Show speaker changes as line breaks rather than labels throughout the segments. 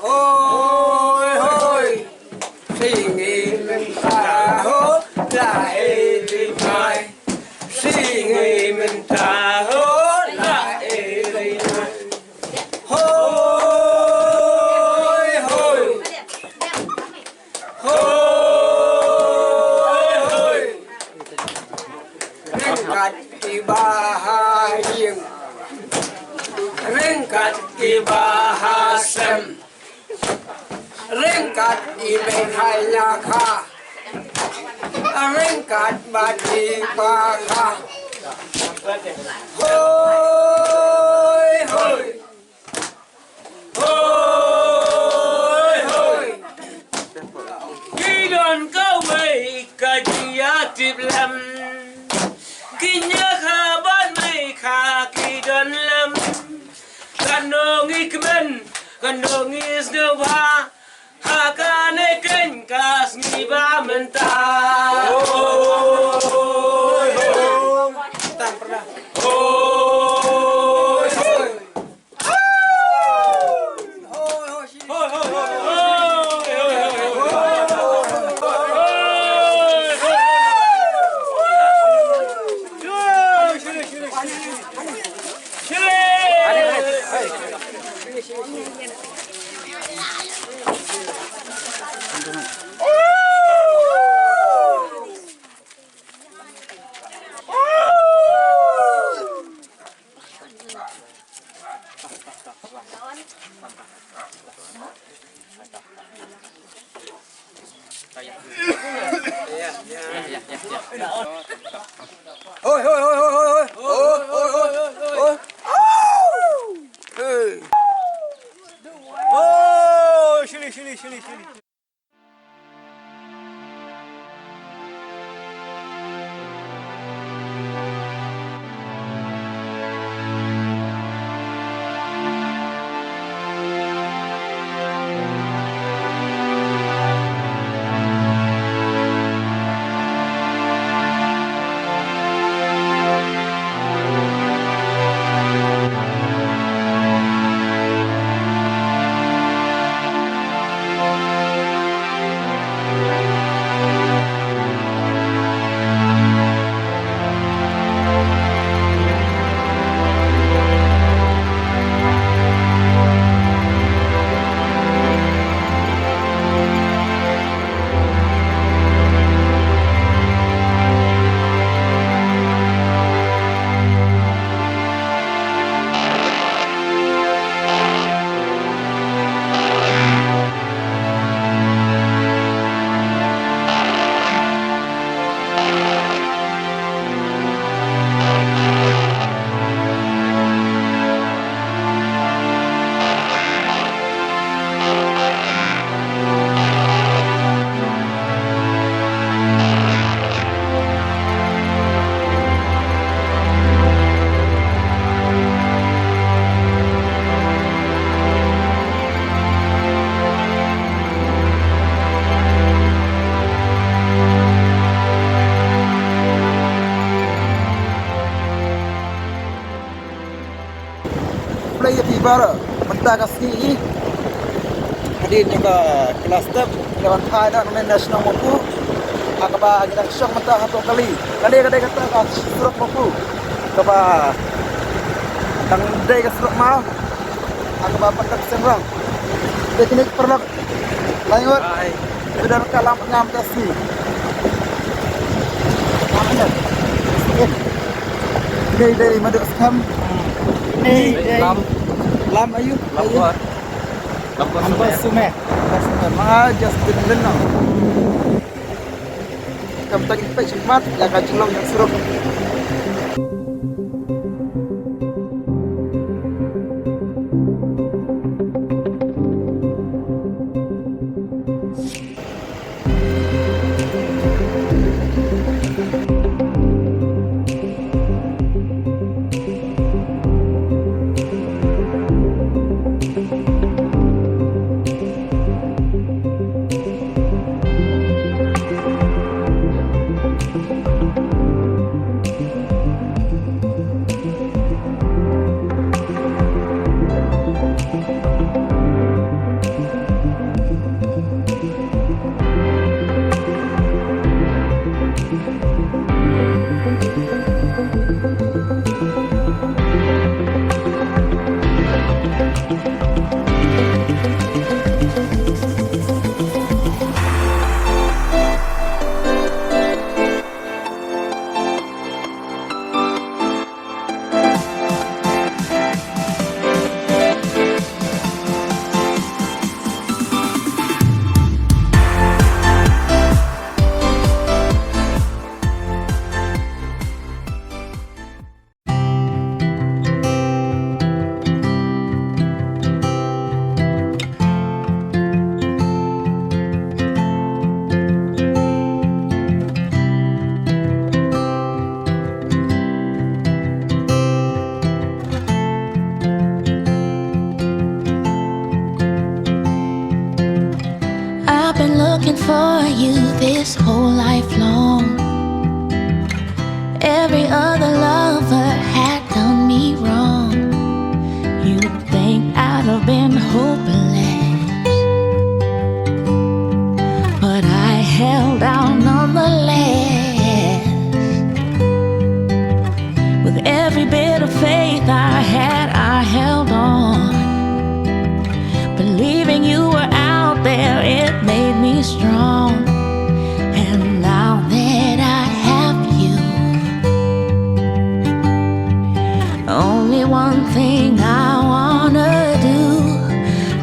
Hôi hôi suy nghĩ mình ta hốt lại đi mai suy nghĩ mình ta hốt lại đi mai hôi hôi hôi hôi ringkat di bahaya ringkat di bahasem ringkat di behanya kha ringkat badi pakha hôi hôi hôi hôi
khi đoàn cao mây cả chia tiếp lắm khi nhớ khá ban mây khá khi đoàn lắm kan nong ikmen kan nong is the wa akan eken kas ni ba menta
tan pernah
hoi hoi
hôi hôi hôi hôi hôi hôi hôi hôi hôi sini sini sini sini play tiba mentah kasih hadir juga kelas step lawan Thai dan main nasional mampu akaba kita syok mentah satu kali kadai kata surat mampu akaba tang day ka surat mau akaba patak sengrang teknik perlu lanjut sudah kalam ngam kasih namanya day maduk skam lam ayu lam sume ma just den no kam tak ipai cemat ya ka celong yang suruh
you this whole life long. Every other lover had done me wrong. You'd think I'd have been hopeless, but I held out nonetheless. With every bit of faith I had, I held on. Believing you were out there, it made me strong. And now that I have you, only one thing I wanna do,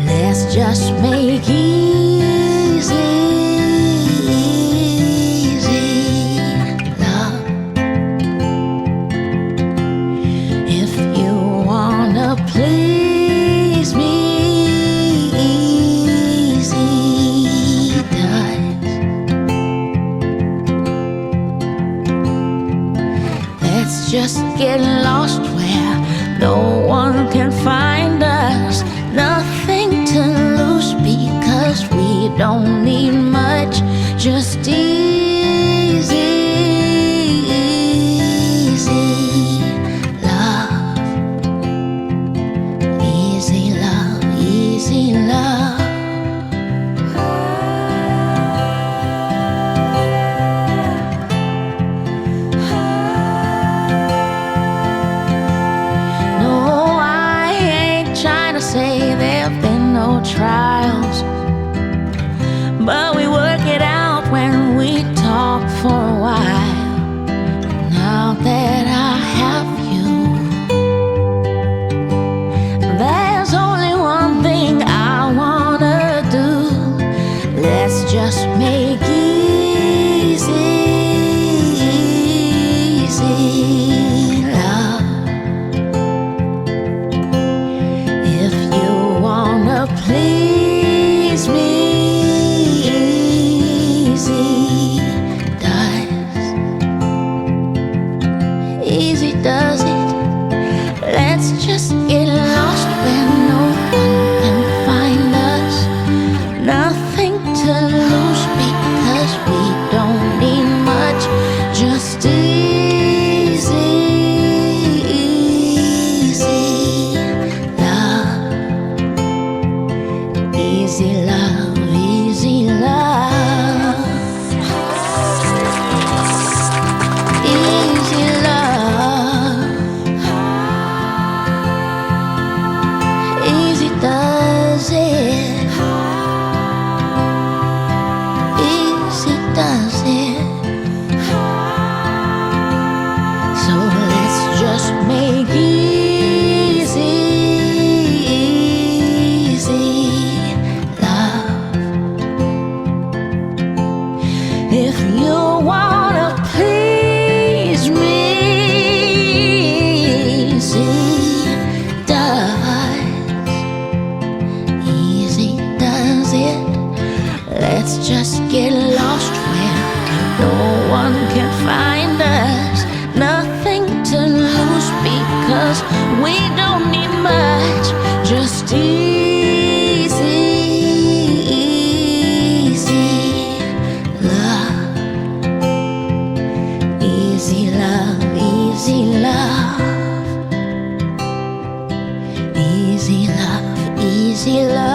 let's just make easy love. If you wanna please me, easy does. Let's just get lost where no one can find us. Nothing to lose because we don't need much. Just easy love. Easy love, easy love. No, I ain't trying to say there've been no trials, but we work it out when we talk for a while. Now that I have you, there's only one thing I wanna do. Let's just make easy love. If you wanna please me, easy does. Easy does it. Let's just get lost where no one can find us. Nothing to lose because we don't need much. Just easy love. Easy love, easy love. Easy love. Easy does it. Easy does it. So let's just make easy love. If you wanna please me, easy does. Easy does it. Let's just get lost where no one can find us. Nothing to lose because we don't need much. Just easy love. Easy love, easy love. Easy love, easy love.